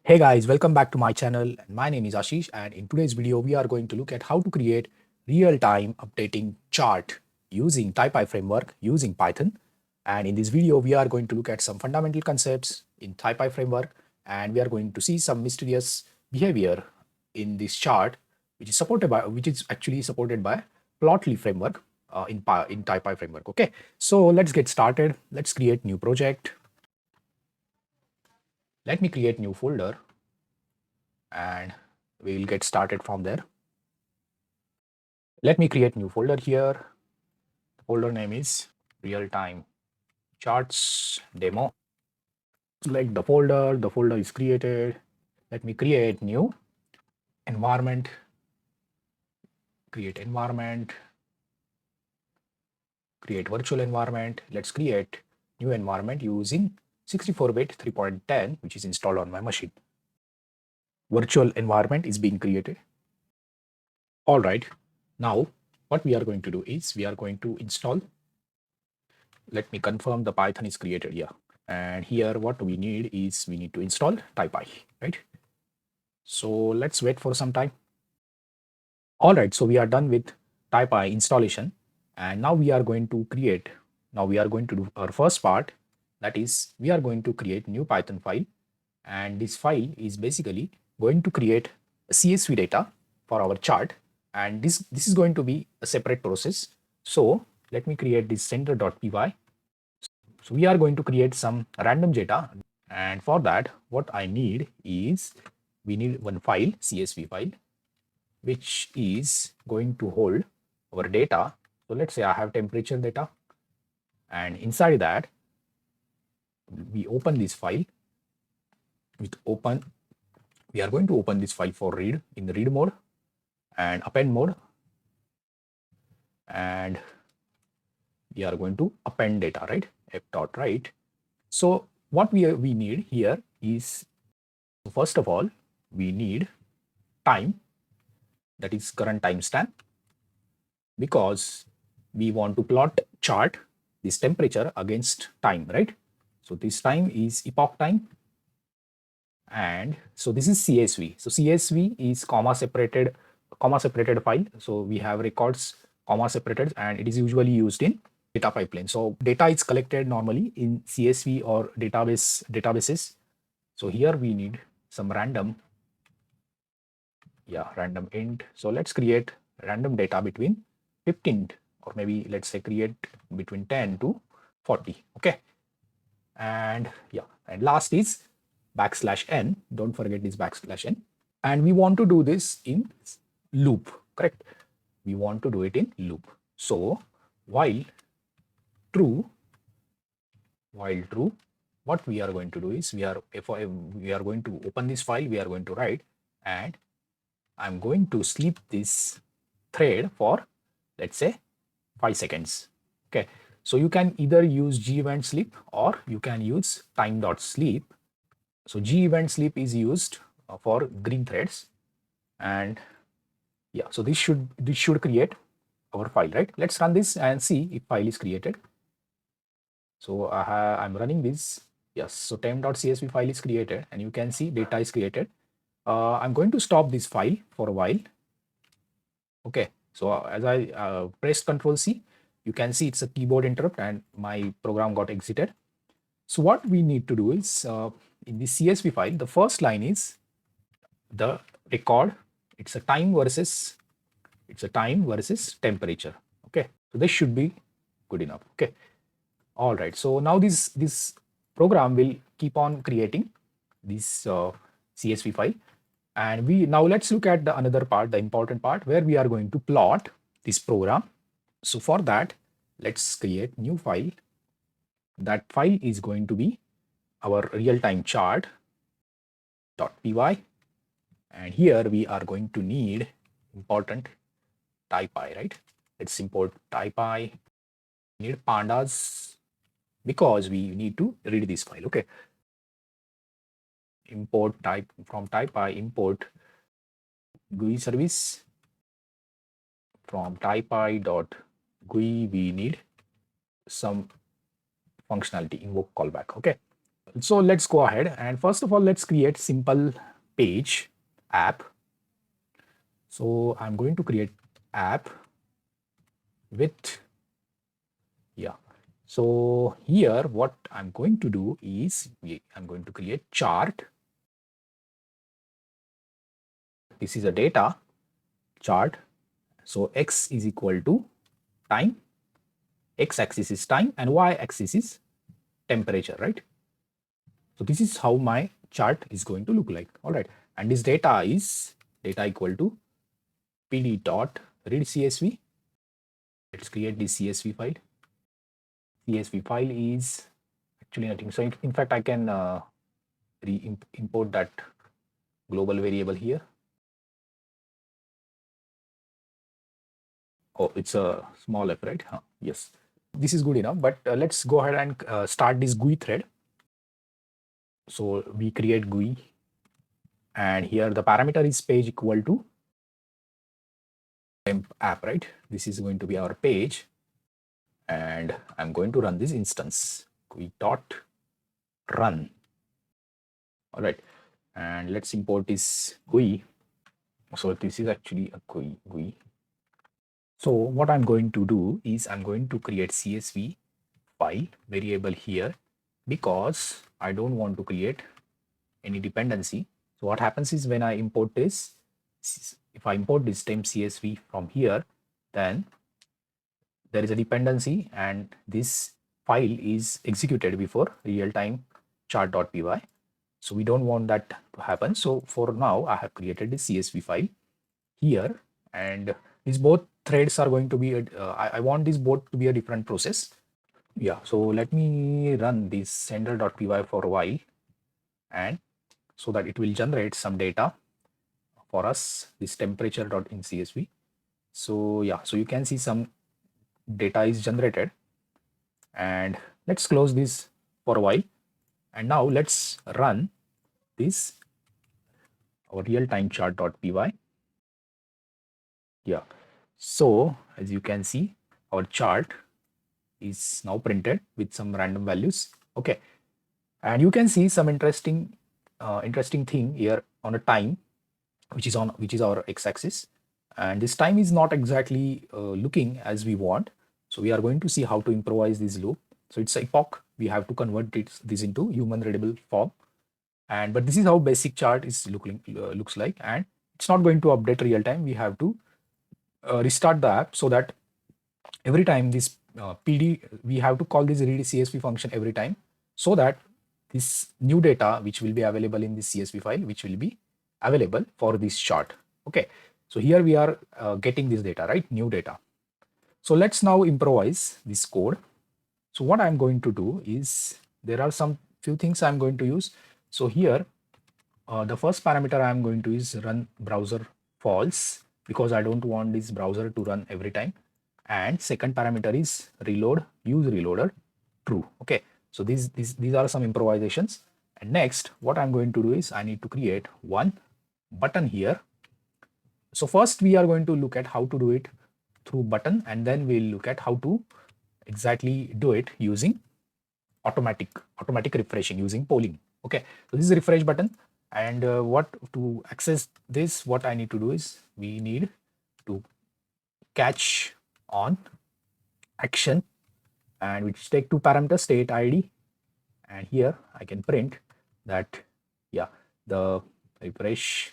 Hey guys, welcome back to my channel. My name is Ashish, and in today's video, we are going to look at how to create real-time updating chart using Taipy Framework using Python. And in this video, we are going to look at some fundamental concepts in Taipy Framework, and we are going to see some mysterious behavior in this chart, which is actually supported by Plotly framework in Taipy Framework. Okay, so let's get started. Let's create new project. Let me create new folder and we will get started from there. Let me create new folder here. The folder name is real-time charts demo. Select the folder is created. Let me create new environment, create environment, create virtual environment. Let's create new environment using 64-bit 3.10, which is installed on my machine. Virtual environment is being created. All right, now what we are going to do is we are going to install. Let me confirm the Python is created here. And here what we need is we need to install Taipy, right? So let's wait for some time. All right, so we are done with Taipy installation. And now we are going to do our first part. That is, we are going to create new Python file. And this file is basically going to create a CSV data for our chart. And this is going to be a separate process. So let me create this center.py. So we are going to create some random data, and for that what I need is we need one file, CSV file, which is going to hold our data. So let's say I have temperature data, and inside that we open this file with open. We are going to open this file for read in the read mode and append mode, and we are going to append data, right? F.write. So what we need here is, first of all, we need time, that is current timestamp, because we want to plot chart this temperature against time, right? So this time is epoch time, and so this is CSV. So CSV is comma separated file. So we have records comma separated, and it is usually used in data pipeline. So data is collected normally in CSV or databases. So here we need some random int. So let's create random data between 15, or maybe let's say create between 10 to 40. Okay, and last is \n. Don't forget this \n. And we want to do this in loop, correct? We want to do it in loop. So while true, what we are going to do is we are going to open this file, we are going to write, and I'm going to sleep this thread for, let's say, 5 seconds. Okay, so you can either use g event sleep or you can use time.sleep. So g event sleep is used for green threads, and so this should create our file, right? Let's run this and see if file is created. So I'm running this. Yes, so temp.csv file is created, and you can see data is created. I'm going to stop this file for a while. Okay, so as I pressed Control C, you can see it's a keyboard interrupt and my program got exited. So what we need to do is in the CSV file, the first line is the record. It's a time versus temperature. Okay, so this should be good enough. Okay, all right. So now this program will keep on creating this CSV file. And let's look at the another part, the important part, where we are going to plot this program. So for that, let's create new file. That file is going to be our real-time chart.py. And here we are going to need important Taipy, right? Let's import Taipy. We need pandas because we need to read this file. Okay. Import type from Taipy, import GUI service. From Taipy.GUI we need some functionality, invoke callback. Okay, So let's go ahead and first of all, let's create simple page app. So I'm going to create app with, yeah. So here, what I'm going to do is I'm going to create chart. This is a data chart. So X is equal to time, X axis is time and Y axis is temperature, right? So this is how my chart is going to look like. All right. And this data is data equal to pd dot read CSV. Let's create this CSV file. CSV file is actually nothing. So in fact, I can import that global variable here. Oh, it's a small f, right? Huh, yes. This is good enough, but let's go ahead and start this GUI thread. So we create GUI and here the parameter is page equal to temp app, right? This is going to be our page and I'm going to run this instance GUI dot run. All right. And let's import this GUI. So this is actually a GUI. So what I'm going to do is I'm going to create CSV file variable here because I don't want to create any dependency. So what happens is when I import this, if I import this temp CSV from here, then there is a dependency and this file is executed before real-time chart.py. So we don't want that to happen. So for now, I have created this CSV file here and these both threads are going to be, I want this both to be a different process. Yeah, so let me run this sender.py for a while and so that it will generate some data for us, this temperature.in CSV. So yeah, so you can see some data is generated and let's close this for a while. And now let's run this our real-time chart.py. Yeah, so as you can see, our chart is now printed with some random values. Okay, and you can see some interesting thing here on a time, which is our x-axis, and this time is not exactly looking as we want. So we are going to see how to improvise this loop. So it's epoch. We have to convert this into human readable form, and but this is how basic chart is looks like, and it's not going to update real time. We have to restart the app so that every time this PD, we have to call this read CSV function every time so that this new data which will be available in this CSV file, which will be available for this chart. Okay, so here we are getting this data, right? New data. So let's now improvise this code. So what I'm going to do is there are some few things I'm going to use. So here the first parameter I'm going to is run browser false because I don't want this browser to run every time. And second parameter is reload use reloader true. Okay, so these are some improvisations. And next, what I'm going to do is I need to create one button here. So first we are going to look at how to do it through button, and then we'll look at how to exactly do it using automatic refreshing using polling. Okay, so this is a refresh button, and what to access this, what I need to do is we need to catch on action, and which take two parameters, state ID, and here I can print that yeah, the refresh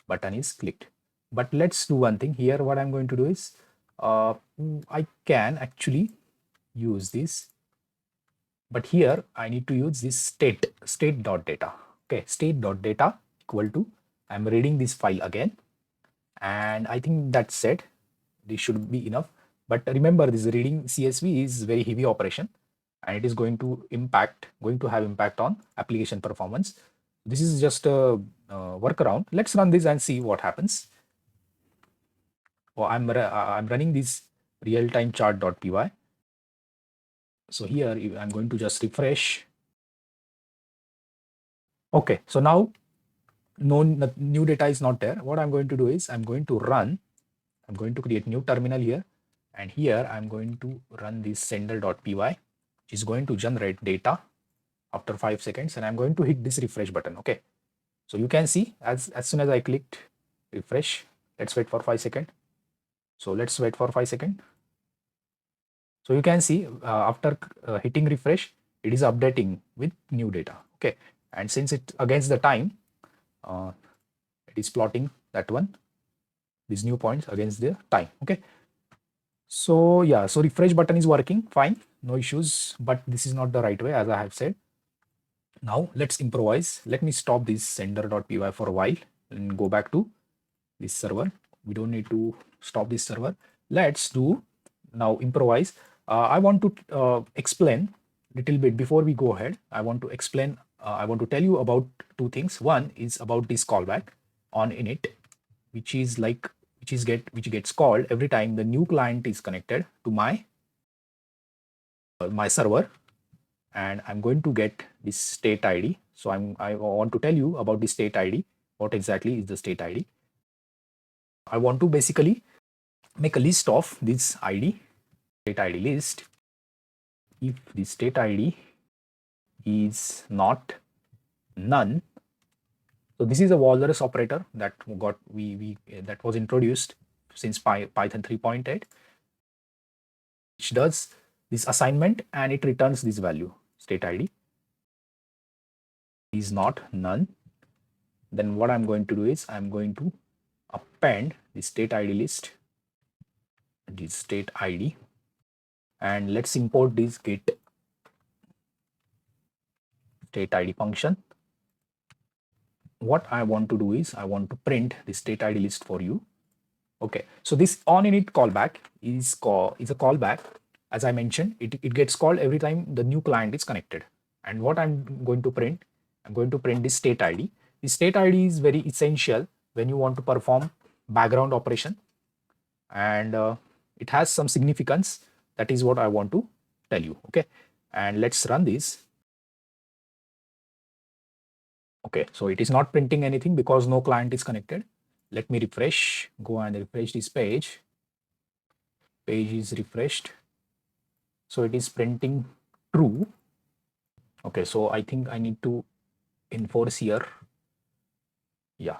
button is clicked. But let's do one thing here. What I'm going to do is I can actually use this, but here I need to use this state.data. Okay, state.data equal to, I'm reading this file again, and I think that's it. This should be enough. But remember, this reading CSV is very heavy operation, and it is going to have impact on application performance. This is just a workaround. Let's run this and see what happens. Oh, I'm running this real-time chart.py. So here I'm going to just refresh. Okay, so now no new data is not there. What I'm going to do is I'm going to create new terminal here, and here I'm going to run this sender.py, which is going to generate data after 5 seconds, and I'm going to hit this refresh button. Okay, so you can see as soon as I clicked refresh, let's wait for 5 seconds. So let's wait for 5 seconds. So you can see after hitting refresh, it is updating with new data. Okay, and since it against the time, it is plotting that one, these new points against the time. Okay, so yeah, so refresh button is working fine, no issues, but this is not the right way as I have said. Now let's improvise. Let me stop this sender.py for a while and go back to this server. We don't need to stop this server. Let's do now improvise. I want to explain little bit before we go ahead. I want to explain. I want to tell you about two things. One is about this callback on init, which is like which gets called every time the new client is connected to my server, and I'm going to get this state ID. So I want to tell you about the state ID. What exactly is the state ID? I want to basically make a list of this ID, state ID list. If the state ID is not none, so this is a Walrus operator that got that was introduced since Python 3.8, which does this assignment and it returns this value state ID is not none. Then what I'm going to do is I'm going to append the state ID list, the state ID, and let's import this get state ID function. What I want to do is I want to print the state ID list for you. Okay, so this onInit callback is a callback. As I mentioned, it gets called every time the new client is connected. And what I'm going to print, I'm going to print this state ID. The state ID is very essential when you want to perform background operation, and it has some significance. That is what I want to tell you. Okay, and let's run this. Okay, so it is not printing anything because no client is connected. Let me refresh, go and refresh this page. Page is refreshed. So it is printing true. Okay, so I think I need to enforce here. Yeah.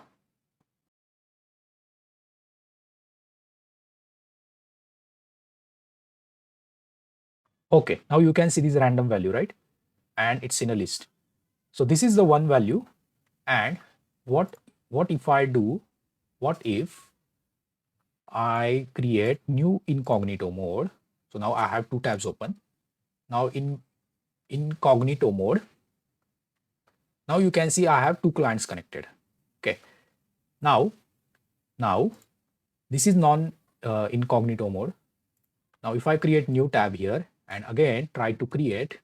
Okay, now you can see this random value, right? And it's in a list. So this is the one value. And what if I do, what if I create new incognito mode? So now I have two tabs open. Now in incognito mode, now you can see I have two clients connected. Okay. Now this is non incognito mode. Now if I create new tab here and again try to create,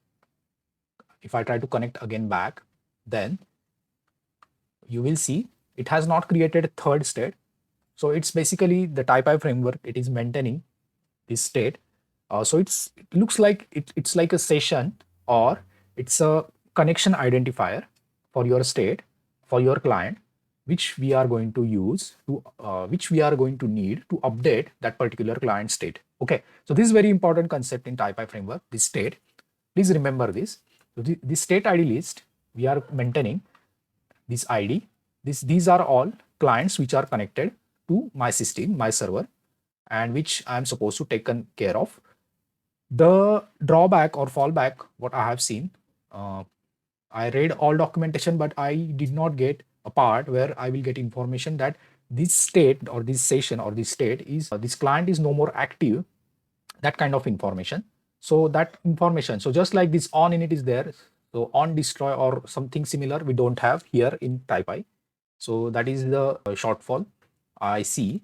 if I try to connect again back, then you will see it has not created a third state. So it's basically the Taipy framework. It is maintaining this state. So it looks like it's like a session, or it's a connection identifier for your state, for your client, which we are going to use to which we are going to need to update that particular client state. Okay, so this is very important concept in Taipy framework, this state. Please remember this. So this state ID list we are maintaining, this ID, these are all clients which are connected to my system, my server, and which I am supposed to take care of. The drawback or fallback, what I have seen, I read all documentation, but I did not get a part where I will get information that this state or this session or this state is this client is no more active, that kind of information. So that information, so just like this on init is there, so on destroy or something similar we don't have here in Taipy. So that is the shortfall I see.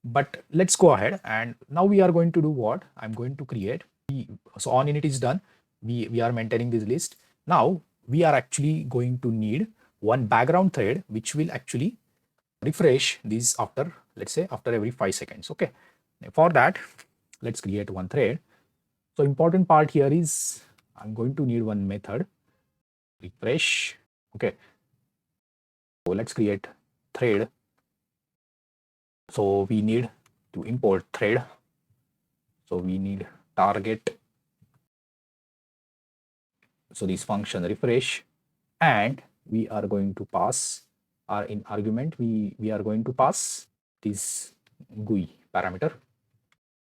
But let's go ahead, and now we are going to do what I'm going to create. So on init is done. We are maintaining this list. Now we are actually going to need one background thread which will actually refresh these after, let's say, after every 5 seconds. Okay, for that let's create one thread. So important part here is I'm going to need one method refresh. Okay, so let's create thread. So we need to import thread. So we need target So this function refresh, and we are going to pass our in argument, we are going to pass this GUI parameter.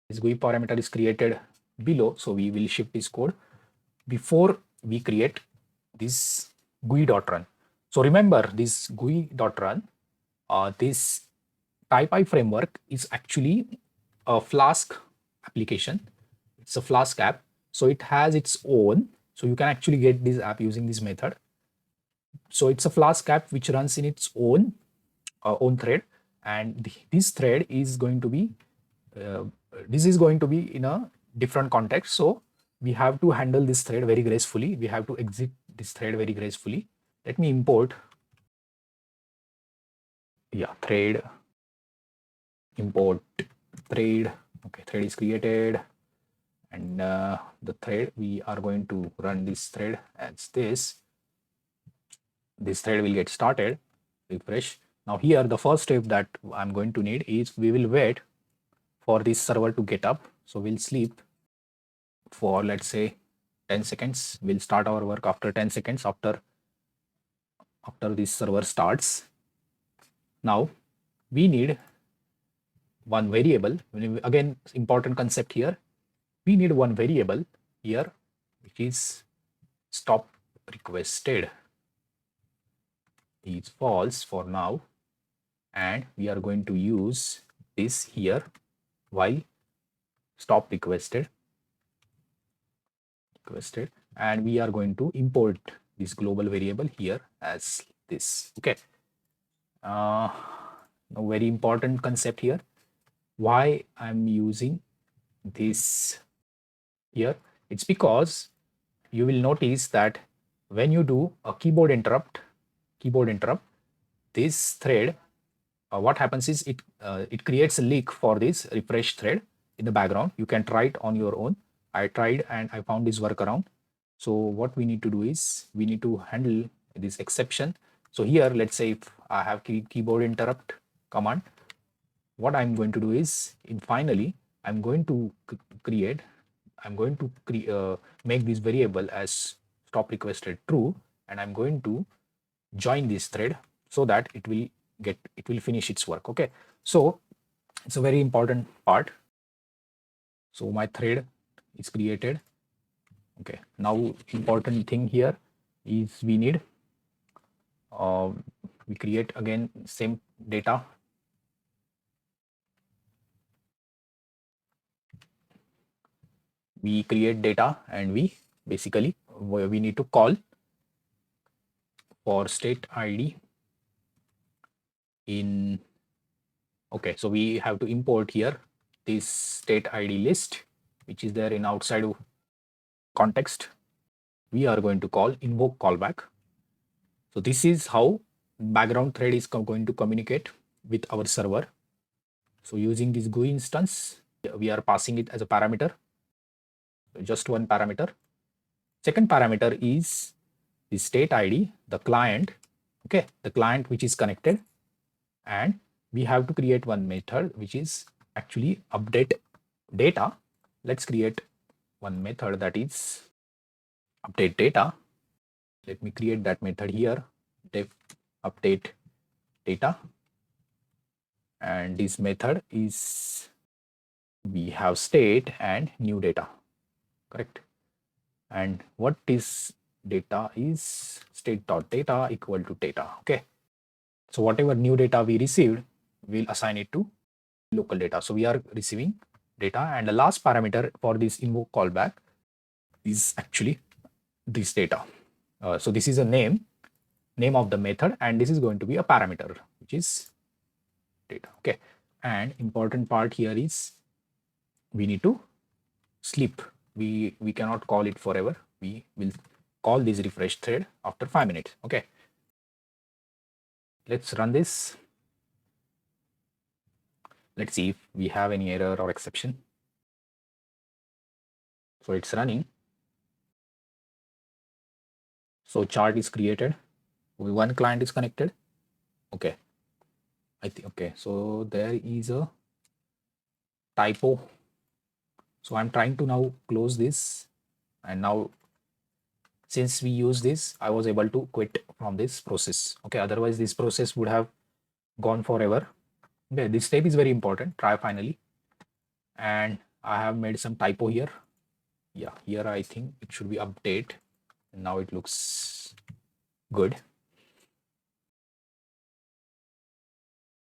This GUI parameter is created below, so we will shift this code before we create this GUI.run. So remember this GUI.run, this Taipy framework is actually a Flask application. It's a Flask app, so it has its own. So you can actually get this app using this method. So it's a Flask app which runs in its own thread, and this thread is going to be this is going to be in a different context. So we have to handle this thread very gracefully. We have to exit this thread very gracefully. Let me import, yeah, thread, import thread. Okay, thread is created, and the thread, we are going to run this thread as this. This thread will get started, refresh. Now here the first step that I'm going to need is we will wait for this server to get up. So we'll sleep for, let's say, 10 seconds. We'll start our work after 10 seconds after this server starts. Now we need one variable. Again, important concept here. We need one variable here, which is stop requested is false for now, and we are going to use this here while stop requested, and we are going to import this global variable here as this. Okay. Now very important concept here. Why I'm using this here? It's because you will notice that when you do a keyboard interrupt, this thread, what happens is it creates a leak for this refresh thread in the background. You can try it on your own. I tried and I found this workaround. So what we need to do is we need to handle this exception. So here, let's say if I have keyboard interrupt command, what I'm going to do is finally I'm going to make this variable as stop requested true, and I'm going to join this thread so that it will finish its work. Okay, so it's a very important part. So my thread is created. Okay, now important thing here is we need we create again same data. We create data, and we basically we need to call for state ID in. Okay, so we have to import here this state ID list, which is there in outside context. We are going to call invoke callback. So this is how background thread is going to communicate with our server. So using this GUI instance, we are passing it as a parameter, just one parameter. Second parameter is the state ID, the client, okay, the client which is connected, and we have to create one method which is actually update data. Let's create one method that is update data. Let me create that method here, def update data, and this method is, we have state and new data, correct? And what is data is state.data equal to data. Okay, so whatever new data we received, we'll assign it to local data. So we are receiving data, and the last parameter for this invoke callback is actually this data. So this is a name of the method, and this is going to be a parameter which is data. Okay, and important part here is we need to sleep. We cannot call it forever. We will call this refresh thread after 5 minutes. Okay, let's run this. Let's see if we have any error or exception. So it's running. So chart is created. One client is connected. Okay, I think, okay, so there is a typo. So I'm trying to now close this, and now since we use this, I was able to quit from this process. Okay, otherwise this process would have gone forever. Okay, this step is very important. Try finally. And I have made some typo here. Yeah, here I think it should be update. And now it looks good.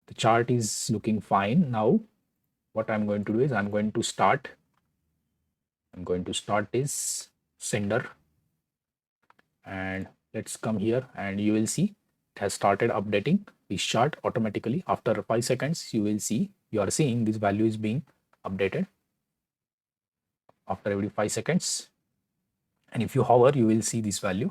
The chart is looking fine. Now what I'm going to do is I'm going to start this sender, and let's come here and you will see it has started updating this chart automatically. After 5 seconds you are seeing this value is being updated after every 5 seconds, and if you hover you will see this value.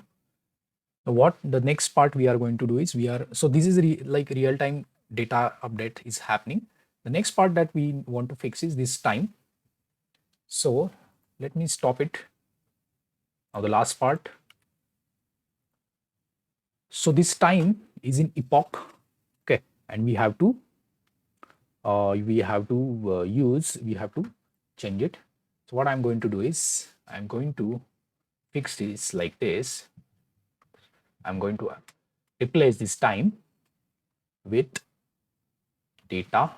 Now what the next part we are going to do is so this is like real time data update is happening. The next part that we want to fix is this time. So let me stop it. Now the last part. So this time is in epoch. Okay, and we have to change it. So what I'm going to do is I'm going to fix this like this. I'm going to replace this time with data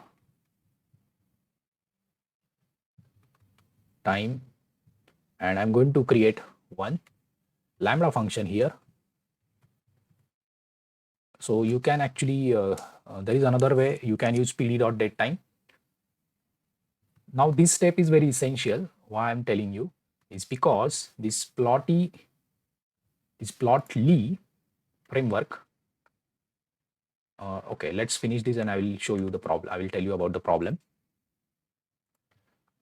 time, and I'm going to create one lambda function here. So you can actually there is another way you can use pd.datetime. Now this step is very essential. Why I'm telling you is because this plotly framework. Okay, let's finish this and I will show you the problem. I will tell you about the problem.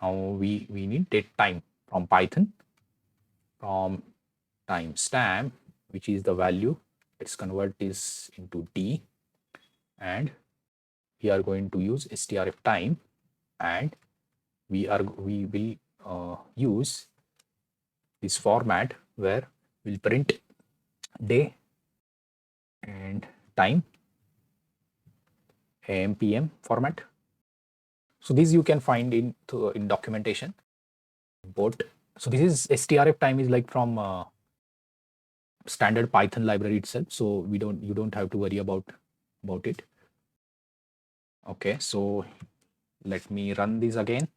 Now we need date time from Python, from timestamp, which is the value. Let's convert this into D, and we are going to use strf time, and we will use this format where we'll print day and time, AM PM format. So these you can find in documentation. But so this is strf time is like from standard Python library itself. So you don't have to worry about it. Okay, so let me run this again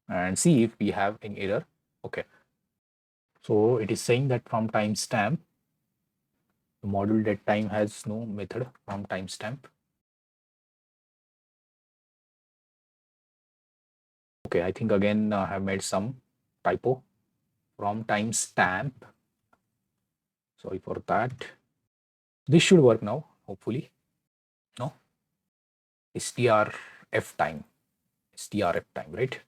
and see if we have any error. Okay, so it is saying that from timestamp, the module date time has no method from timestamp. Okay, I think again I have made some typo from timestamp. Sorry for that. This should work now, hopefully. No, strf time, right?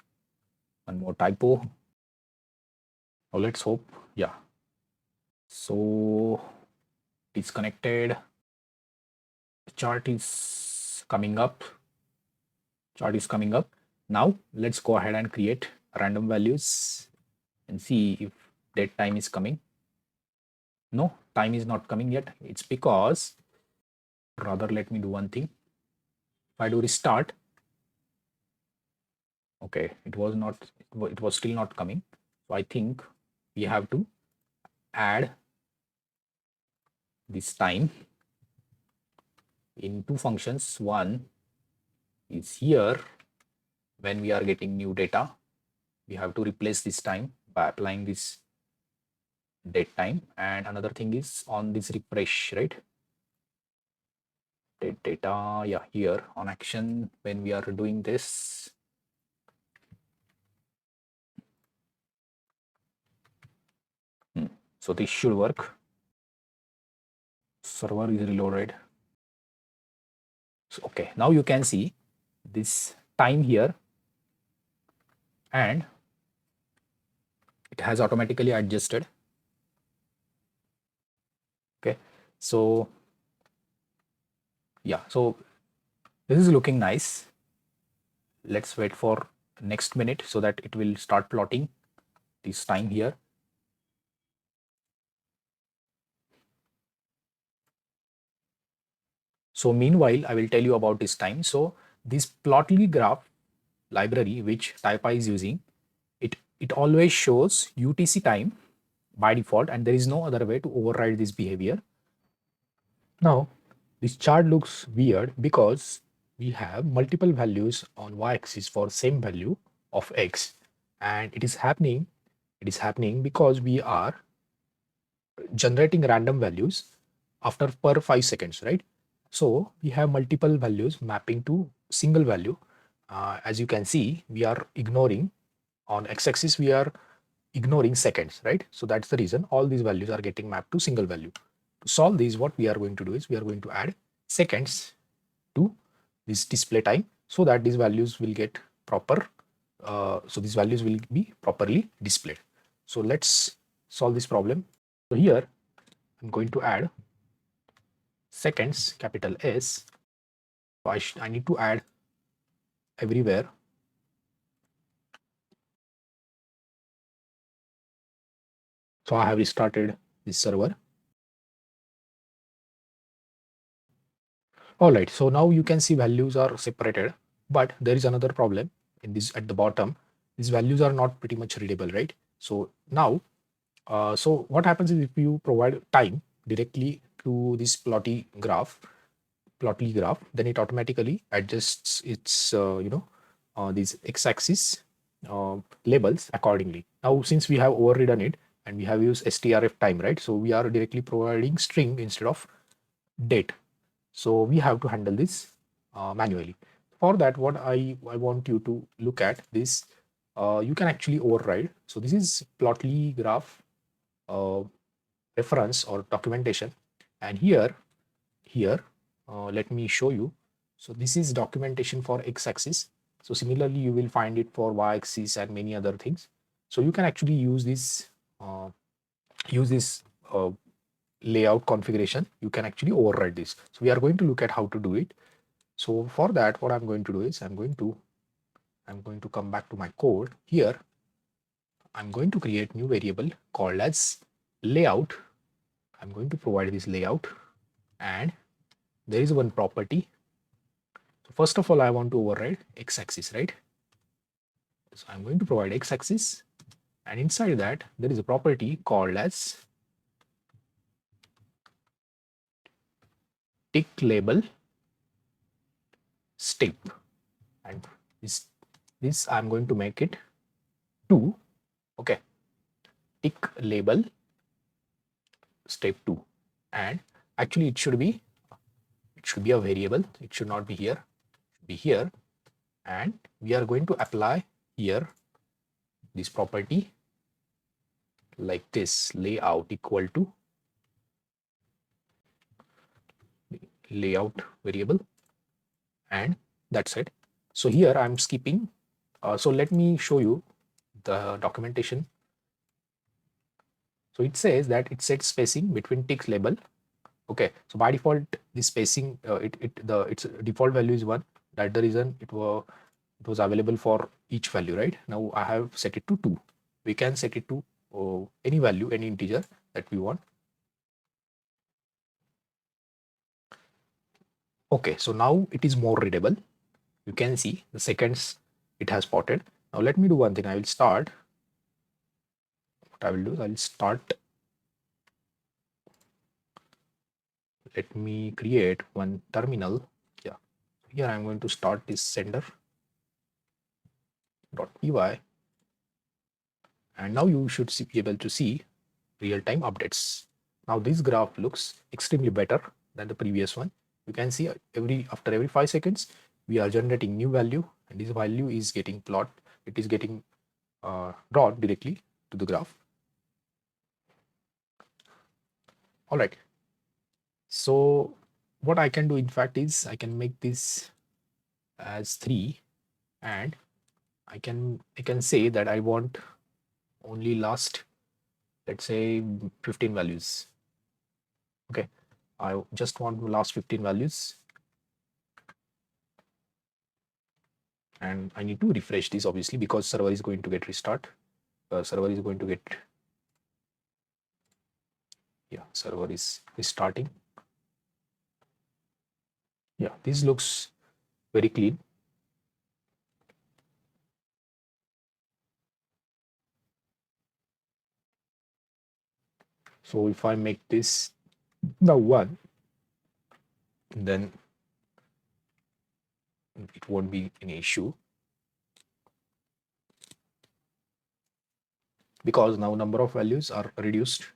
One more typo. Now let's hope. Yeah. So disconnected. The chart is coming up. Now let's go ahead and create random values and see if date time is coming. No, time is not coming yet. It's because, rather, let me do one thing. If I do restart, okay, it was still not coming. So I think we have to add this time in two functions. One is here when we are getting new data, we have to replace this time by applying this date time, and another thing is on this refresh, right? Data, yeah, here on action when we are doing this. So this should work. Server is reloaded. So okay, now you can see this time here, and it has automatically adjusted. Okay, so yeah, so this is looking nice. Let's wait for next minute so that it will start plotting this time here. So meanwhile, I will tell you about this time. So this plotly graph library which Taipy is using, it always shows UTC time by default, and there is no other way to override this behavior. Now, this chart looks weird because we have multiple values on y-axis for same value of x, and it is happening. It is happening because we are generating random values after per 5 seconds, right? So we have multiple values mapping to single value. As you can see, we are ignoring on x-axis, we are ignoring seconds, right? So that's the reason all these values are getting mapped to single value. To solve these, what we are going to do is we are going to add seconds to this display time so that these values will get proper. So these values will be properly displayed. So let's solve this problem. So here I'm going to add seconds, capital S. So I need to add everywhere. So I have restarted this server. All right, so now you can see values are separated, but there is another problem in this at the bottom. These values are not pretty much readable, right? So now, so what happens is if you provide time directly to this plotly graph, then it automatically adjusts its, these x-axis labels accordingly. Now, since we have overridden it and we have used strf time, right? So we are directly providing string instead of date. So we have to handle this manually. For that, what I want you to look at this, you can actually override. So this is plotly graph uh, reference or documentation. And here, let me show you. So this is documentation for x-axis. So similarly, you will find it for y-axis and many other things. So you can actually use this layout configuration. You can actually override this. So we are going to look at how to do it. So for that, what I'm going to do is I'm going to come back to my code. Here, I'm going to create new variable called as layout. I'm going to provide this layout, and there is one property. So first of all, I want to override x-axis, right? So I'm going to provide x-axis, and inside that there is a property called as tick label step, and this I'm going to make it 2. Okay, tick label step 2, and actually it should be a variable. It should not be here, be here, and we are going to apply here this property like this, layout equal to layout variable, and that's it. So here I'm skipping. So let me show you the documentation. So it says that it sets spacing between ticks label. Okay, so by default this spacing its default value is 1. That's the reason it was available for each value, right? Now I have set it to 2. We can set it to any value, any integer that we want. Okay, so now it is more readable. You can see the seconds it has spotted. Now let me do one thing. I will start. What I will do is I will start. Let me create one terminal. Yeah, here I'm going to start this sender.py, and now you should be able to see real-time updates. Now this graph looks extremely better than the previous one. You can see after every 5 seconds we are generating new value, and this value is getting it is getting drawn directly to the graph. All right, so what I can do in fact is I can make this as 3, and I can say that I want only last, let's say 15 values. Okay, I just want the last 15 values, and I need to refresh this obviously because server is going to get restart. Server is going to get, yeah, server is restarting. Yeah, this looks very clean. So if I make this now 1, then it won't be an issue, because now number of values are reduced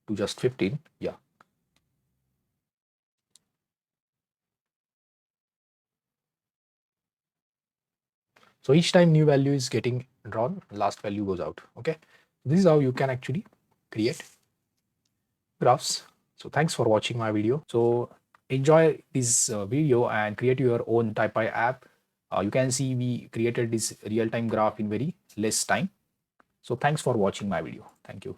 to just 15. Yeah. So each time new value is getting drawn, last value goes out. Okay. This is how you can actually create graphs. So thanks for watching my video. So enjoy this video and create your own Taipy app. You can see we created this real-time graph in very less time. So thanks for watching my video. Thank you.